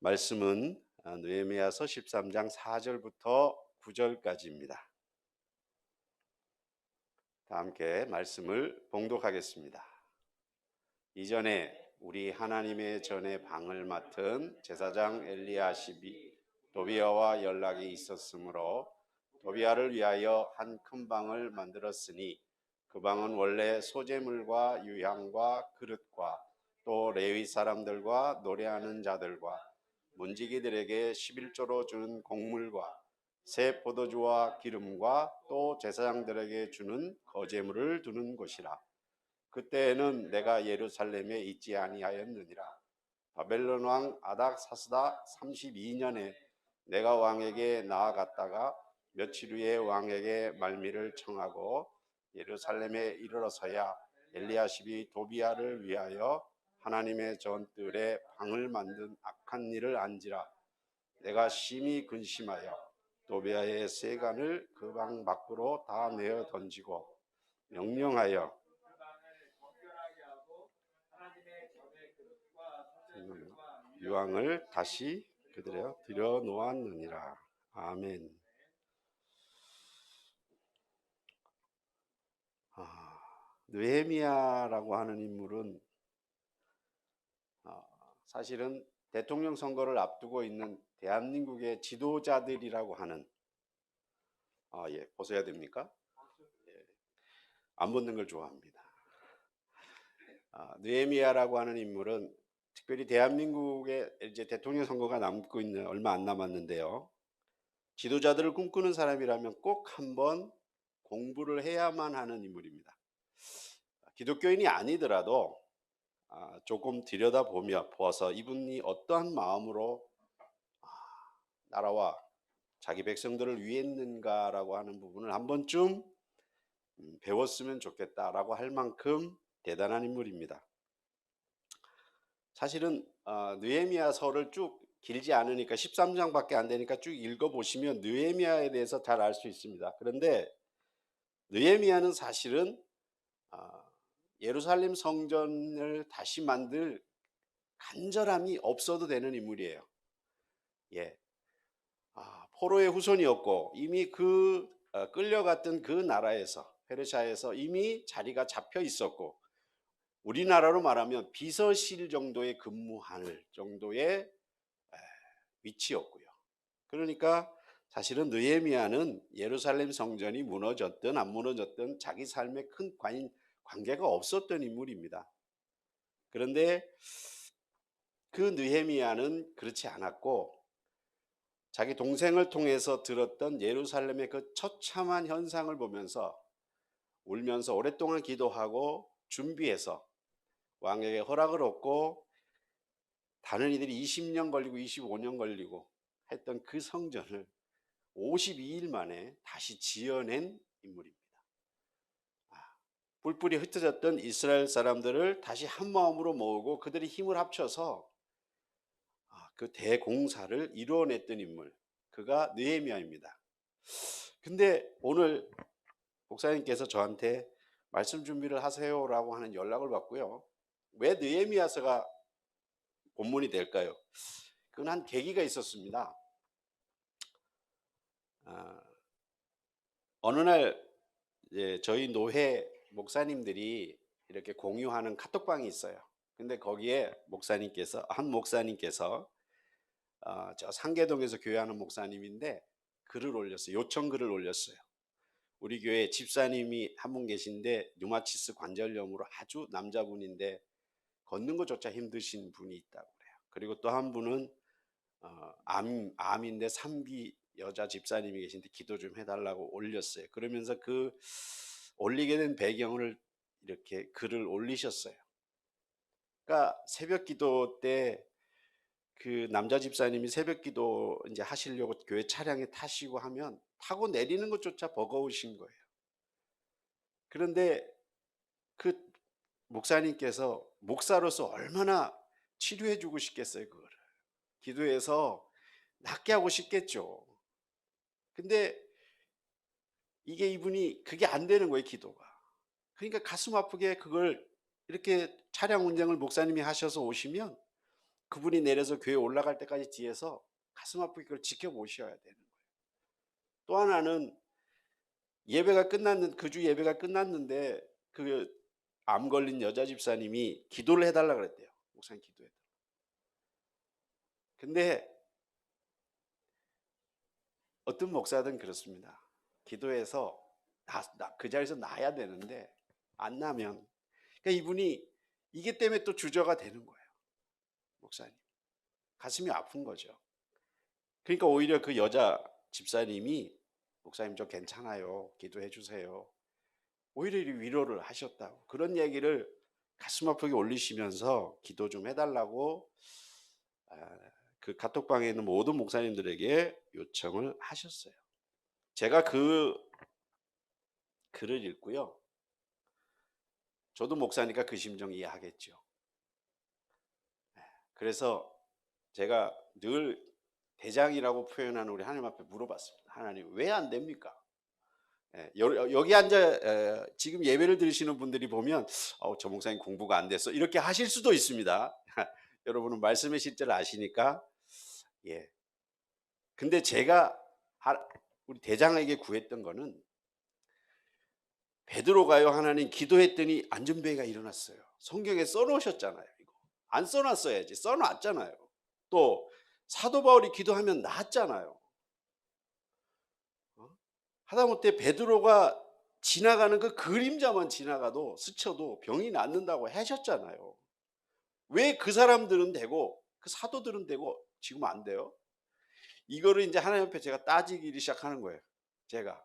말씀은 느헤미야서 13장 4절부터 9절까지입니다. 다 함께 말씀을 봉독하겠습니다. 이전에 우리 하나님의 전에 방을 맡은 제사장 엘리야십이 도비아와 연락이 있었으므로 도비아를 위하여 한 큰 방을 만들었으니 그 방은 원래 소재물과 유향과 그릇과 또 레위 사람들과 노래하는 자들과 문지기들에게 11조로 주는 곡물과 새 포도주와 기름과 또 제사장들에게 주는 거제물을 두는 곳이라. 그때에는 내가 예루살렘에 있지 아니하였느니라. 바벨론 왕 아닥사스다 32년에 내가 왕에게 나아갔다가 며칠 후에 왕에게 말미를 청하고 예루살렘에 이르러서야 엘리야십이 도비아를 위하여 하나님의 전뜰에 방을 만든 악한 일을 안지라. 내가 심히 근심하여 도비아의 세간을 그 방 밖으로 다 내어 던지고 명령하여 유황을 다시 그들에 들여 놓았느니라. 아멘. 느헤미야라고 하는 인물은 사실은 대통령 선거를 앞두고 있는 대한민국의 지도자들이라고 하는 예, 보셔야 됩니까? 예, 안 붙는 걸 좋아합니다. 느헤미야라고 하는 인물은 특별히 대한민국의 이제 대통령 선거가 남고 있는 얼마 안 남았는데요. 지도자들을 꿈꾸는 사람이라면 꼭 한번 공부를 해야만 하는 인물입니다. 기독교인이 아니더라도 조금 보아서 이분이 어떠한 마음으로 나라와 자기 백성들을 위했는가라고 하는 부분을 한 번쯤 배웠으면 좋겠다라고 할 만큼 대단한 인물입니다. 사실은 느헤미야서를 쭉 길지 않으니까 13장밖에 안 되니까 쭉 읽어보시면 느헤미야에 대해서 잘 알 수 있습니다. 그런데 느헤미야는 사실은 예루살렘 성전을 다시 만들 간절함이 없어도 되는 인물이에요. 예, 포로의 후손이었고 이미 끌려갔던 그 나라에서 페르시아에서 이미 자리가 잡혀 있었고 우리나라로 말하면 비서실 정도에 근무할 정도의 위치였고요. 그러니까 사실은 느헤미야는 예루살렘 성전이 무너졌든 안 무너졌든 자기 삶에 큰 관계가 없었던 인물입니다. 그런데 그 느헤미야는 그렇지 않았고 자기 동생을 통해서 들었던 예루살렘의 그 처참한 현상을 보면서 울면서 오랫동안 기도하고 준비해서 왕에게 허락을 얻고 다른 이들이 20년 걸리고 25년 걸리고 했던 그 성전을 52일 만에 다시 지어낸 인물입니다. 뿔뿔이 흩어졌던 이스라엘 사람들을 다시 한 마음으로 모으고 그들이 힘을 합쳐서 그 대공사를 이루어냈던 인물, 그가 느헤미야입니다. 근데 오늘 목사님께서 저한테 말씀 준비를 하세요라고 하는 연락을 받고요. 왜 느헤미야서가 본문이 될까요? 그건 한 계기가 있었습니다. 어느 날 저희 노회 목사님들이 이렇게 공유하는 카톡방이 있어요. 근데 거기에 한 목사님께서 저 상계동에서 교회하는 목사님인데 글을 올렸어요. 요청 글을 올렸어요. 우리 교회 집사님이 한 분 계신데 류마티스 관절염으로 아주 남자분인데 걷는 것조차 힘드신 분이 있다고 그래요. 그리고 또 한 분은 암인데 3기 여자 집사님이 계신데 기도 좀 해달라고 올렸어요. 그러면서 그 올리게 된 배경을 이렇게 글을 올리셨어요. 그러니까 새벽 기도 때 그 남자 집사님이 새벽 기도 이제 하시려고 교회 차량에 타시고 하면 타고 내리는 것조차 버거우신 거예요. 그런데 그 목사님께서 목사로서 얼마나 치료해 주고 싶겠어요. 그거를 기도해서 낫게 하고 싶겠죠. 근데 이분이 그게 안 되는 거예요. 기도가. 그러니까 가슴 아프게 그걸 이렇게 차량 운전을 목사님이 하셔서 오시면 그분이 내려서 교회 올라갈 때까지 뒤에서 가슴 아프게 그걸 지켜보셔야 되는 거예요. 또 하나는 예배가 끝났는 그 주 예배가 끝났는데 그 암 걸린 여자 집사님이 기도를 해달라 그랬대요. 목사님 기도해. 근데 어떤 목사든 그렇습니다. 기도해서 그 자리에서 나야 되는데 안 나면, 그러니까 이분이 이게 때문에 또 주저가 되는 거예요. 목사님 가슴이 아픈 거죠. 그러니까 오히려 그 여자 집사님이 목사님 저 괜찮아요, 기도해 주세요, 오히려 위로를 하셨다고, 그런 얘기를 가슴 아프게 올리시면서 기도 좀 해달라고 그 카톡방에 있는 모든 목사님들에게 요청을 하셨어요. 제가 그 글을 읽고요, 저도 목사니까 그 심정 이해하겠죠. 그래서 제가 늘 대장이라고 표현하는 우리 하나님 앞에 물어봤습니다. 하나님 왜 안 됩니까? 여기 앉아 지금 예배를 드리시는 분들이 보면 저 목사님 공부가 안 됐어 이렇게 하실 수도 있습니다. 여러분은 말씀의 실제를 아시니까. 예. 근데 제가 우리 대장에게 구했던 거는, 베드로가요 하나님 기도했더니 안전병이가 일어났어요. 성경에 써놓으셨잖아요. 이거 안 써놨어야지, 써놨잖아요. 또 사도 바울이 기도하면 낫잖아요. 하다못해 베드로가 지나가는 그 그림자만 지나가도 스쳐도 병이 낫는다고 하셨잖아요. 왜 그 사람들은 되고 그 사도들은 되고 지금 안 돼요? 이거를 이제 하나님 앞에 제가 따지기 시작하는 거예요. 제가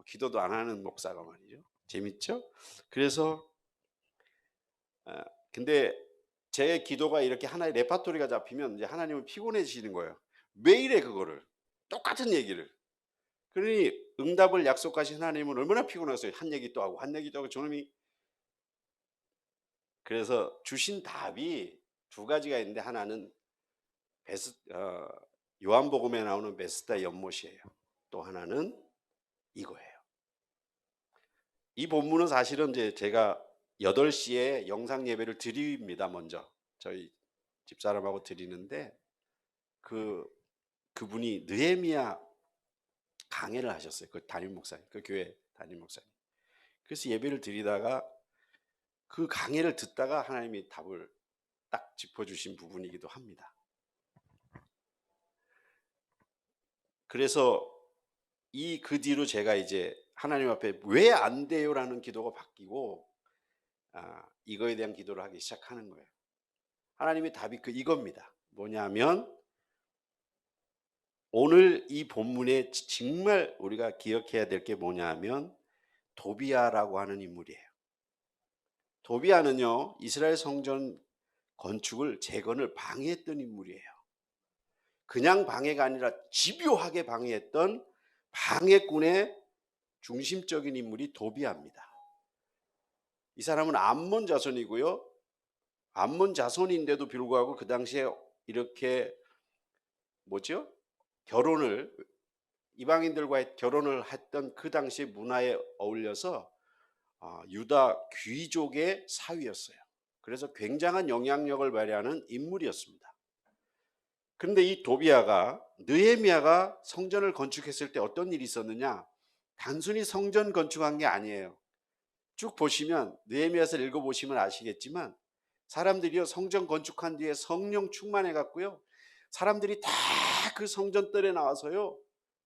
기도도 안 하는 목사가 말이죠. 재밌죠? 그래서 근데 제 기도가 이렇게 하나의 레파토리가 잡히면 이제 하나님은 피곤해지시는 거예요. 매일 해 그거를 똑같은 얘기를. 그러니 응답을 약속하신 하나님은 얼마나 피곤하겠어요. 한 얘기 또 하고 한 얘기 또 하고. 저놈이 그래서 주신 답이 두 가지가 있는데, 하나는 요한복음에 나오는 베스다 연못이에요. 또 하나는 이거예요. 이 본문은 사실은 이제 제가 8시에 영상 예배를 드립니다. 먼저 저희 집사람하고 드리는데 그분이 느헤미야 강해를 하셨어요. 그 담임 목사님, 그 교회 담임 목사님. 그래서 예배를 드리다가 그 강해를 듣다가 하나님이 답을 딱 짚어주신 부분이기도 합니다. 그래서 그 뒤로 제가 이제 하나님 앞에 왜 안 돼요라는 기도가 바뀌고 이거에 대한 기도를 하기 시작하는 거예요. 하나님의 답이 이겁니다. 뭐냐면 오늘 이 본문에 정말 우리가 기억해야 될 게 뭐냐면 도비아라고 하는 인물이에요. 도비아는요 이스라엘 성전 건축을 재건을 방해했던 인물이에요. 그냥 방해가 아니라 집요하게 방해했던 방해꾼의 중심적인 인물이 도비아입니다. 이 사람은 암몬 자손이고요. 암몬 자손인데도 불구하고 그 당시에 이렇게 이방인들과의 결혼을 했던 그 당시 문화에 어울려서 유다 귀족의 사위였어요. 그래서 굉장한 영향력을 발휘하는 인물이었습니다. 그런데 이 도비아가 느헤미야가 성전을 건축했을 때 어떤 일이 있었느냐? 단순히 성전 건축한 게 아니에요. 쭉 보시면 느헤미야서 읽어보시면 아시겠지만 사람들이요 성전 건축한 뒤에 성령 충만해 갖고요 사람들이 다 그 성전뜰에 나와서요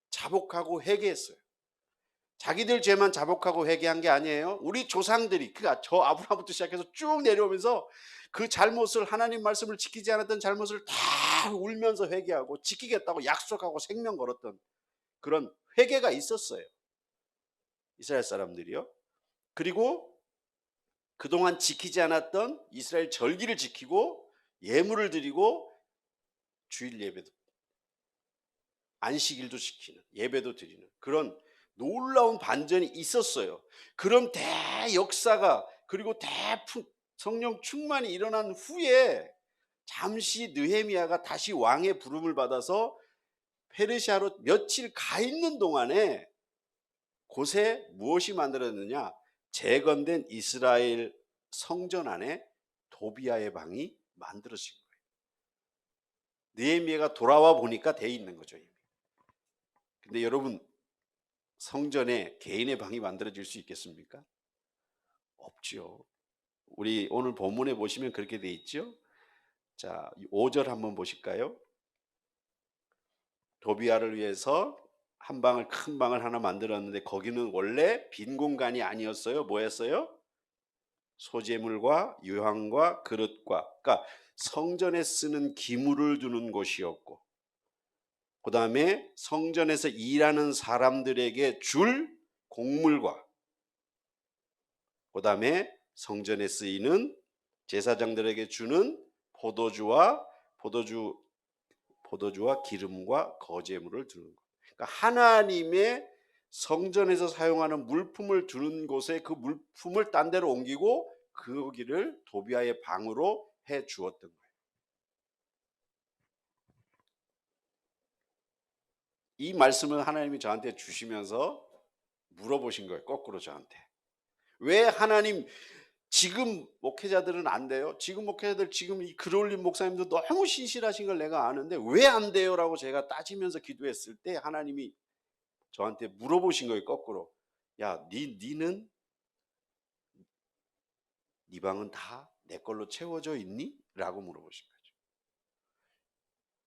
자복하고 회개했어요. 자기들 죄만 자복하고 회개한 게 아니에요. 우리 조상들이 저 아브라함부터 시작해서 쭉 내려오면서 그 잘못을, 하나님 말씀을 지키지 않았던 잘못을 다 울면서 회개하고 지키겠다고 약속하고 생명 걸었던 그런 회개가 있었어요. 이스라엘 사람들이요. 그리고 그동안 지키지 않았던 이스라엘 절기를 지키고 예물을 드리고 주일 예배도, 안식일도 지키는, 예배도 드리는 그런 놀라운 반전이 있었어요. 그런 대역사가, 그리고 성령 충만이 일어난 후에 잠시 느헤미야가 다시 왕의 부름을 받아서 페르시아로 며칠 가 있는 동안에 곳에 무엇이 만들어졌느냐? 재건된 이스라엘 성전 안에 도비아의 방이 만들어진 거예요. 느헤미야가 돌아와 보니까 돼 있는 거죠. 이미. 근데 여러분, 성전에 개인의 방이 만들어질 수 있겠습니까? 없죠. 우리 오늘 본문에 보시면 그렇게 돼 있죠. 자, 5절 한번 보실까요? 도비아를 위해서 한 방을, 큰 방을 하나 만들었는데 거기는 원래 빈 공간이 아니었어요. 뭐였어요? 소재물과 유황과 그릇과, 그러니까 성전에 쓰는 기물을 두는 곳이었고, 그 다음에 성전에서 일하는 사람들에게 줄 곡물과, 그 다음에 성전에 쓰이는 제사장들에게 주는 포도주와 기름과 거제물을 두는 것. 그러니까 하나님의 성전에서 사용하는 물품을 두는 곳에 그 물품을 딴 데로 옮기고 거기를 도비아의 방으로 해 주었던 거예요. 이 말씀을 하나님이 저한테 주시면서 물어보신 거예요. 거꾸로 저한테. 왜 하나님, 지금 목회자들은 안 돼요? 지금 목회자들, 지금 이 글 올린 목사님도 너무 신실하신 걸 내가 아는데 왜 안 돼요? 라고 제가 따지면서 기도했을 때 하나님이 저한테 물어보신 거예요. 거꾸로. 야, 니는 네 방은 다 내 걸로 채워져 있니? 라고 물어보신 거죠.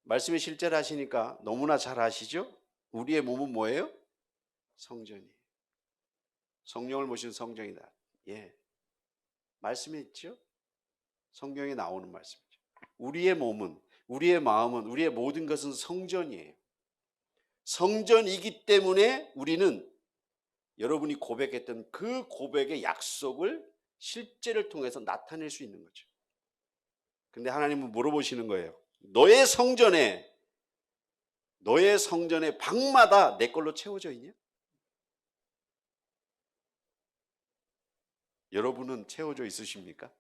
말씀에 실제를 하시니까 너무나 잘 아시죠? 우리의 몸은 뭐예요? 성전이에요. 성령을 모신 성전이다. 예, 말씀에 있죠? 성경에 나오는 말씀이죠. 우리의 몸은, 우리의 마음은, 우리의 모든 것은 성전이에요. 성전이기 때문에 우리는 여러분이 고백했던 그 고백의 약속을 실제를 통해서 나타낼 수 있는 거죠. 근데 하나님은 물어보시는 거예요. 너의 성전에 방마다 내 걸로 채워져 있냐? 여러분은 채워져 있으십니까?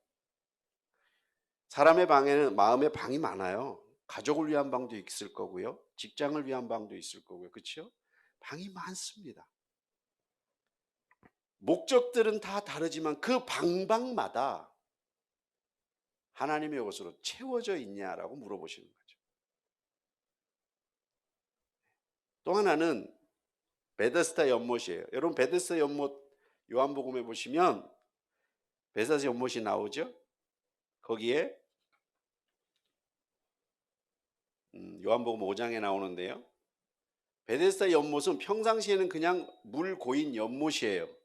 사람의 방에는 마음의 방이 많아요. 가족을 위한 방도 있을 거고요. 직장을 위한 방도 있을 거고요. 그렇죠? 방이 많습니다. 목적들은 다 다르지만 그 방마다 하나님의 것으로 채워져 있냐라고 물어보시는 거죠. 또 하나는 베데스다 연못이에요. 여러분, 베데스다 연못 요한복음에 보시면 베데스다 연못이 나오죠. 거기에 요한복음 5장에 나오는데요. 베데스다 연못은 평상시에는 그냥 물 고인 연못이에요.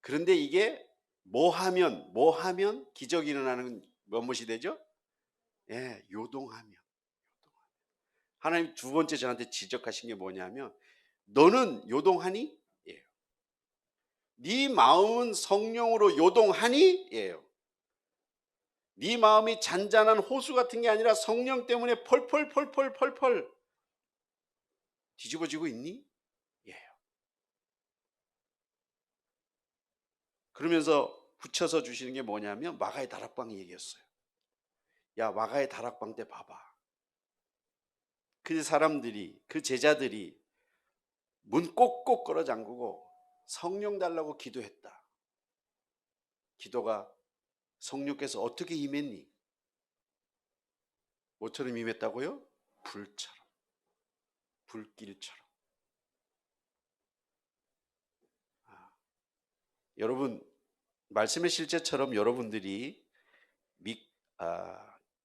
그런데 이게 뭐 하면 기적이 일어나는 연못이 되죠? 예, 요동하면. 하나님 두 번째 저한테 지적하신 게 뭐냐면, 너는 요동하니? 예요. 네 마음은 성령으로 요동하니? 예요. 네 마음이 잔잔한 호수 같은 게 아니라 성령 때문에 펄펄 뒤집어지고 있니? 예요. 그러면서 붙여서 주시는 게 뭐냐면 마가의 다락방 얘기였어요. 야, 마가의 다락방 때 봐봐. 그 사람들이, 그 제자들이 문 꼭꼭 걸어 잠그고 성령 달라고 기도했다. 기도가 성령께서 어떻게 임했니? 뭐처럼 임했다고요? 불처럼, 불길처럼. 여러분, 말씀의 실제처럼 여러분들이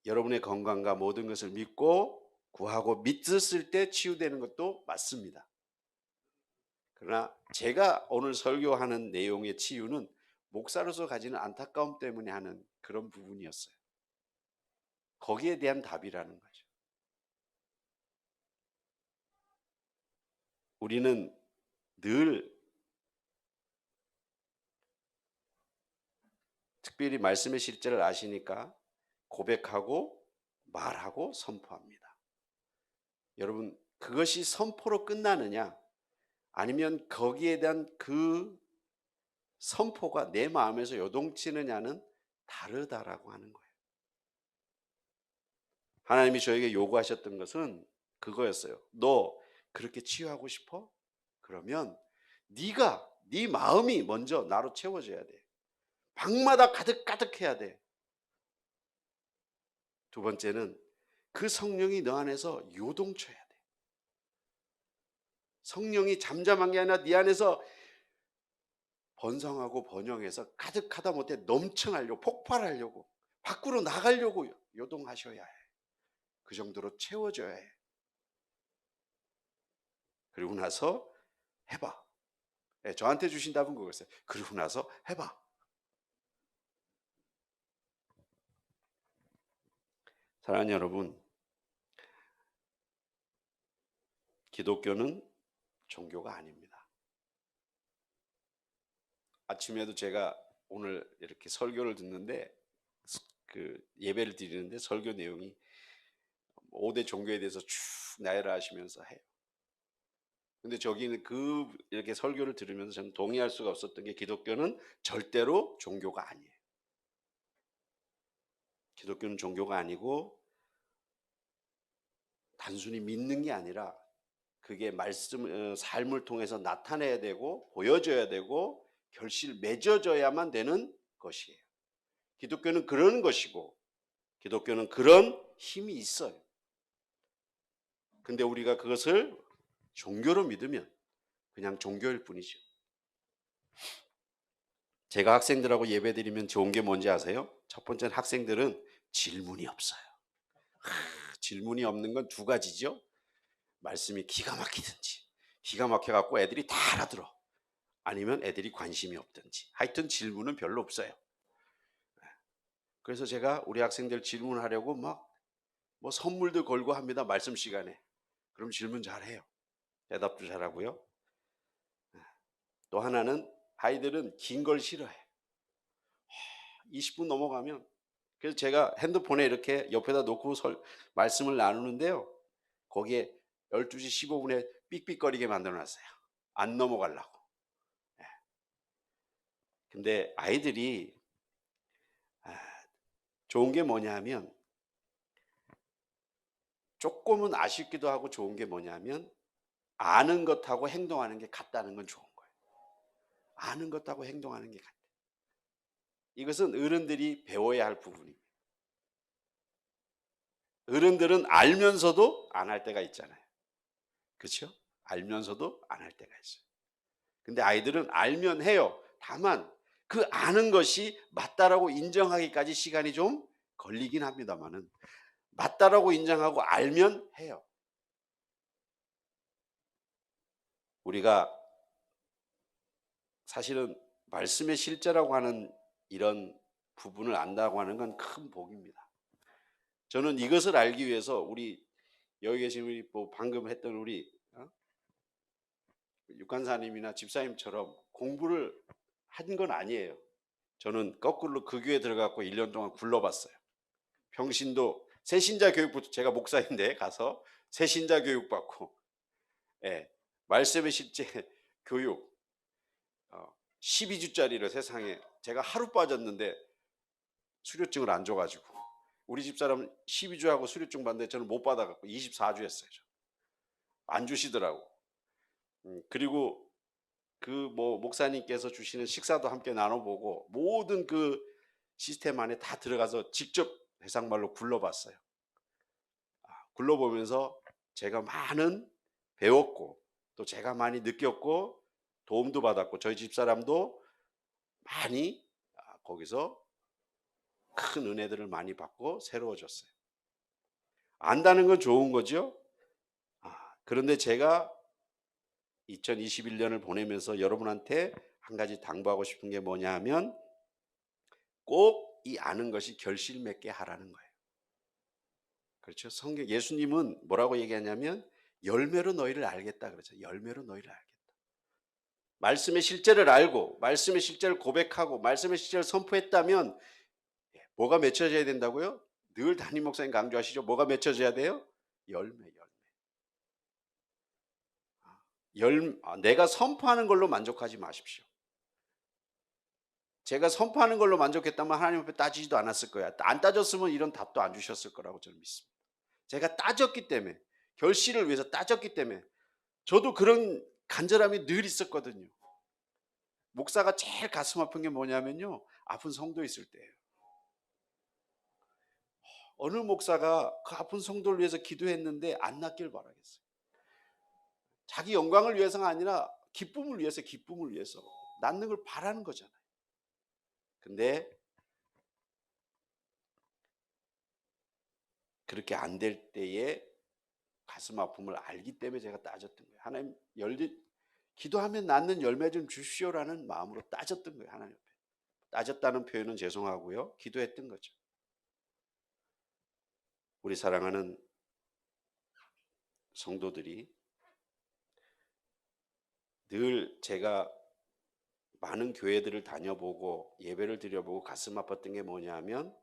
여러분의 건강과 모든 것을 믿고 구하고 믿었을 때 치유되는 것도 맞습니다. 그러나 제가 오늘 설교하는 내용의 치유는 목사로서 가지는 안타까움 때문에 하는 그런 부분이었어요. 거기에 대한 답이라는 거죠. 우리는 늘 특별히 말씀의 실제를 아시니까 고백하고 말하고 선포합니다. 여러분, 그것이 선포로 끝나느냐, 아니면 거기에 대한 그 선포가 내 마음에서 요동치느냐는 다르다라고 하는 거예요. 하나님이 저에게 요구하셨던 것은 그거였어요. 너 그렇게 치유하고 싶어? 그러면 네 마음이 먼저 나로 채워져야 돼. 방마다 가득해야 돼. 두 번째는 그 성령이 너 안에서 요동쳐야 돼. 성령이 잠잠한 게 아니라 네 안에서 번성하고 번영해서 가득하다 못해 넘쳐나려고, 폭발하려고, 밖으로 나가려고 요동하셔야 해. 그 정도로 채워져야 해. 그리고 나서 해봐. 네, 저한테 주신 답은 그거였어요. 그리고 나서 해봐. 사랑하는 여러분, 기독교는 종교가 아닙니다. 아침에도 제가 오늘 이렇게 설교를 듣는데, 그 예배를 드리는데 설교 내용이 5대 종교에 대해서 쭉 나열하시면서 해요. 근데 저기는 이렇게 설교를 들으면서 저는 동의할 수가 없었던 게, 기독교는 절대로 종교가 아니에요. 기독교는 종교가 아니고 단순히 믿는 게 아니라 그게 삶을 통해서 나타내야 되고 보여져야 되고 결실 맺어져야만 되는 것이에요. 기독교는 그런 것이고, 기독교는 그런 힘이 있어요. 근데 우리가 그것을 종교로 믿으면 그냥 종교일 뿐이죠. 제가 학생들하고 예배 드리면 좋은 게 뭔지 아세요? 첫 번째는 학생들은 질문이 없어요. 질문이 없는 건 두 가지죠. 말씀이 기가 막히든지, 기가 막혀갖고 애들이 다 알아들어, 아니면 애들이 관심이 없든지. 하여튼 질문은 별로 없어요. 그래서 제가 우리 학생들 질문하려고 막 뭐 선물도 걸고 합니다. 말씀 시간에. 그럼 질문 잘해요. 대답도 잘하고요. 또 하나는 아이들은 긴 걸 싫어해. 20분 넘어가면, 그래서 제가 핸드폰에 이렇게 옆에다 놓고 말씀을 나누는데요, 거기에 12시 15분에 삑삑거리게 만들어놨어요. 안 넘어가려고. 근데 아이들이 좋은 게 뭐냐면, 조금은 아쉽기도 하고 좋은 게 뭐냐면, 아는 것하고 행동하는 게 같다는 건 좋은 거예요. 아는 것하고 행동하는 게 같다. 이것은 어른들이 배워야 할 부분입니다. 어른들은 알면서도 안 할 때가 있잖아요. 그렇죠? 알면서도 안 할 때가 있어요. 근데 아이들은 알면 해요. 다만 그 아는 것이 맞다라고 인정하기까지 시간이 좀 걸리긴 합니다만은, 맞다라고 인정하고 알면 해요. 우리가 사실은 말씀의 실제라고 하는 이런 부분을 안다고 하는 건 큰 복입니다. 저는 이것을 알기 위해서 우리 여기 계신 우리 뭐 방금 했던 우리 육간사님이나 집사님처럼 공부를 한 건 아니에요. 저는 거꾸로 그 교회 들어가고 1년 동안 굴러봤어요. 평신도 새신자 교육부터, 제가 목사인데 가서 새신자 교육 받고, 말씀의 실제 교육 12주짜리를 세상에, 제가 하루 빠졌는데 수료증을 안 줘가지고, 우리 집사람은 12주하고 수료증 받는데 저는 못 받아갖고 24주 했어요. 안 주시더라고. 그리고 그 뭐 목사님께서 주시는 식사도 함께 나눠보고, 모든 그 시스템 안에 다 들어가서 직접 해상말로 굴러봤어요. 굴러보면서 제가 많은 배웠고, 또 제가 많이 느꼈고, 도움도 받았고, 저희 집사람도 많이 거기서 큰 은혜들을 많이 받고 새로워졌어요. 안다는 건 좋은 거죠. 그런데 제가 2021년을 보내면서 여러분한테 한 가지 당부하고 싶은 게 뭐냐 하면, 꼭 이 아는 것이 결실 맺게 하라는 거예요. 그렇죠? 예수님은 뭐라고 얘기하냐면, 열매로 너희를 알겠다 그러죠. 열매로 너희를 알겠다. 말씀의 실제를 알고, 말씀의 실제를 고백하고, 말씀의 실제를 선포했다면 뭐가 맺혀져야 된다고요? 늘 담임 목사님 강조하시죠. 뭐가 맺혀져야 돼요? 열매. 내가 선포하는 걸로 만족하지 마십시오. 제가 선포하는 걸로 만족했다면 하나님 앞에 따지지도 않았을 거야. 안 따졌으면 이런 답도 안 주셨을 거라고 저는 믿습니다. 제가 따졌기 때문에, 결실을 위해서 따졌기 때문에. 저도 그런 간절함이 늘 있었거든요. 목사가 제일 가슴 아픈 게 뭐냐면요, 아픈 성도 있을 때예요. 어느 목사가 그 아픈 성도를 위해서 기도했는데 안 낫길 바라겠어요. 자기 영광을 위해서가 아니라 기쁨을 위해서, 기쁨을 위해서 낫는 걸 바라는 거잖아요. 근데 그렇게 안 될 때에 가슴 아픔을 알기 때문에 제가 따졌던 거예요. 하나님, 기도하면 낫는 열매 좀 주십시오라는 마음으로 따졌던 거예요. 하나님 앞에. 따졌다는 표현은 죄송하고요. 기도했던 거죠. 우리 사랑하는 성도들이, 늘 제가 많은 교회들을 다녀보고 예배를 드려보고 가슴 아팠던 게 뭐냐면,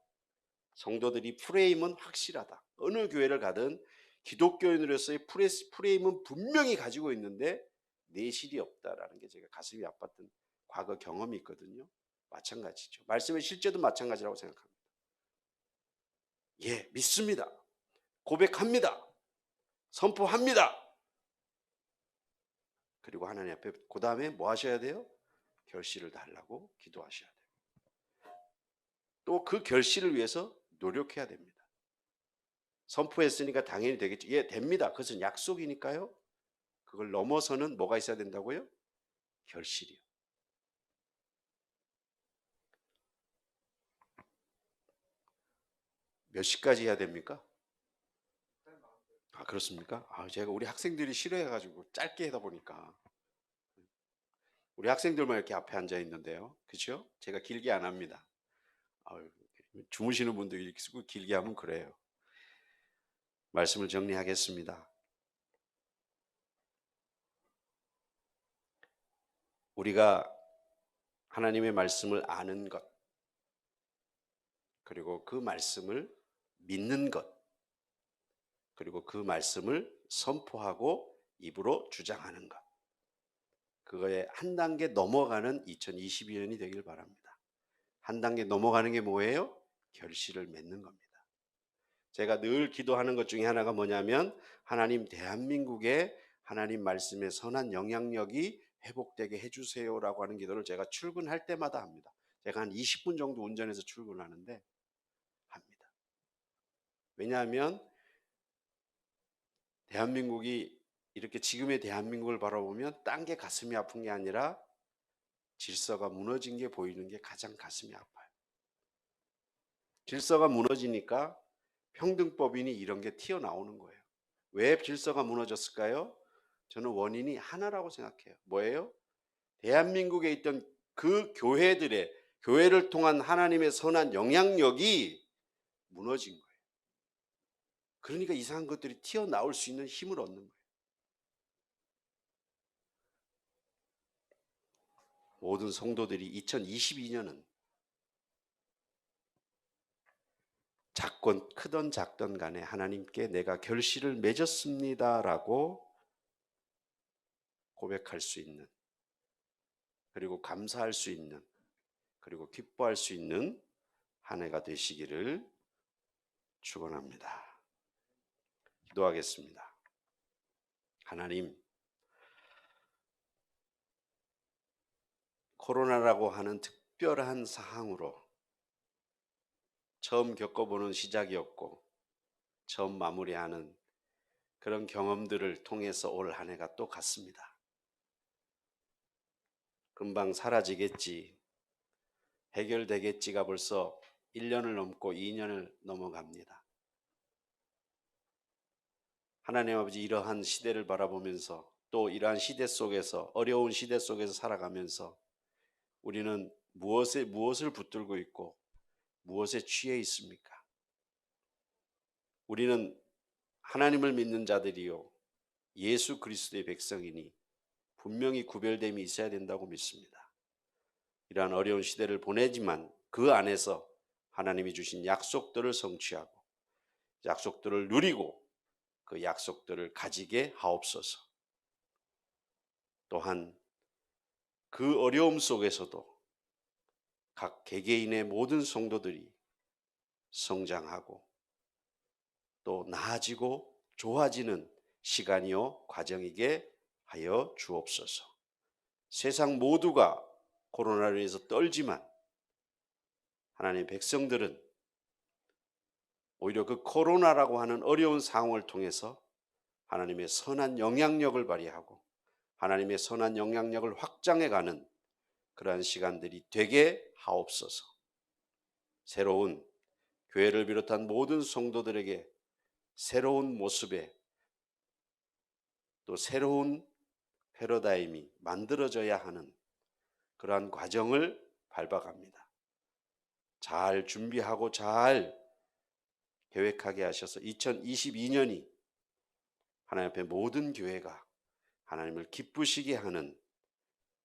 성도들이 프레임은 확실하다. 어느 교회를 가든 기독교인으로서의 프레임은 분명히 가지고 있는데 내실이 없다라는 게 제가 가슴이 아팠던 과거 경험이 있거든요. 마찬가지죠. 말씀의 실제도 마찬가지라고 생각합니다. 예, 믿습니다. 고백합니다. 선포합니다. 그리고 하나님 앞에 그 다음에 뭐 하셔야 돼요? 결실을 달라고 기도하셔야 돼요. 또 그 결실을 위해서 노력해야 됩니다. 선포했으니까 당연히 되겠죠. 예, 됩니다. 그것은 약속이니까요. 그걸 넘어서는 뭐가 있어야 된다고요? 결실이요. 몇 시까지 해야 됩니까? 아, 그렇습니까? 아, 제가 우리 학생들이 싫어해가지고 짧게 하다 보니까 우리 학생들만 이렇게 앞에 앉아 있는데요. 그렇죠? 제가 길게 안 합니다. 아유, 주무시는 분도 이렇게 쓰고 길게 하면 그래요. 말씀을 정리하겠습니다. 우리가 하나님의 말씀을 아는 것, 그리고 그 말씀을 믿는 것, 그리고 그 말씀을 선포하고 입으로 주장하는 것, 그거에 한 단계 넘어가는 2022년이 되길 바랍니다. 한 단계 넘어가는 게 뭐예요? 결실을 맺는 겁니다. 제가 늘 기도하는 것 중에 하나가 뭐냐면, 하나님, 대한민국에 하나님 말씀의 선한 영향력이 회복되게 해주세요라고 하는 기도를 제가 출근할 때마다 합니다. 제가 한 20분 정도 운전해서 출근하는데 합니다. 왜냐하면 대한민국이 이렇게 지금의 대한민국을 바라보면 딴 게 가슴이 아픈 게 아니라 질서가 무너진 게 보이는 게 가장 가슴이 아파요. 질서가 무너지니까 평등법이니 이런 게 튀어나오는 거예요. 왜 질서가 무너졌을까요? 저는 원인이 하나라고 생각해요. 뭐예요? 대한민국에 있던 그 교회를 통한 하나님의 선한 영향력이 무너진 거예요. 그러니까 이상한 것들이 튀어나올 수 있는 힘을 얻는 거예요. 모든 성도들이 2022년은 크던 작던 간에 하나님께 내가 결실을 맺었습니다라고 고백할 수 있는, 그리고 감사할 수 있는, 그리고 기뻐할 수 있는 한 해가 되시기를 축원합니다. 기도하겠습니다. 하나님, 코로나라고 하는 특별한 상황으로 처음 겪어보는 시작이었고 처음 마무리하는 그런 경험들을 통해서 올 한 해가 또 갔습니다. 금방 사라지겠지, 해결되겠지가 벌써 1년을 넘고 2년을 넘어갑니다. 하나님 아버지, 이러한 시대를 바라보면서 또 이러한 시대 속에서, 어려운 시대 속에서 살아가면서 우리는 무엇을 붙들고 있고 무엇에 취해 있습니까? 우리는 하나님을 믿는 자들이요, 예수 그리스도의 백성이니 분명히 구별됨이 있어야 된다고 믿습니다. 이러한 어려운 시대를 보내지만 그 안에서 하나님이 주신 약속들을 성취하고 약속들을 누리고 그 약속들을 가지게 하옵소서. 또한 그 어려움 속에서도 각 개개인의 모든 성도들이 성장하고 또 나아지고 좋아지는 시간이요 과정이게 하여 주옵소서. 세상 모두가 코로나로 인해서 떨지만 하나님의 백성들은 오히려 그 코로나라고 하는 어려운 상황을 통해서 하나님의 선한 영향력을 발휘하고 하나님의 선한 영향력을 확장해가는 그러한 시간들이 되게 하옵소서. 새로운 교회를 비롯한 모든 성도들에게 새로운 모습의 또 새로운 패러다임이 만들어져야 하는 그러한 과정을 밟아갑니다. 잘 준비하고 잘 계획하게 하셔서 2022년이 하나님 앞에 모든 교회가 하나님을 기쁘시게 하는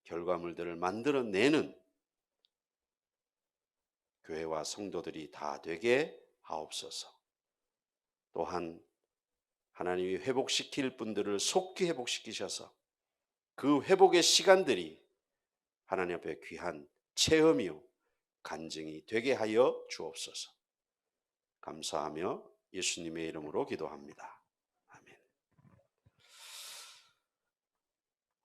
결과물들을 만들어내는 교회와 성도들이 다 되게 하옵소서. 또한 하나님이 회복시킬 분들을 속히 회복시키셔서 그 회복의 시간들이 하나님 앞에 귀한 체험이요 간증이 되게 하여 주옵소서. 감사하며 예수님의 이름으로 기도합니다.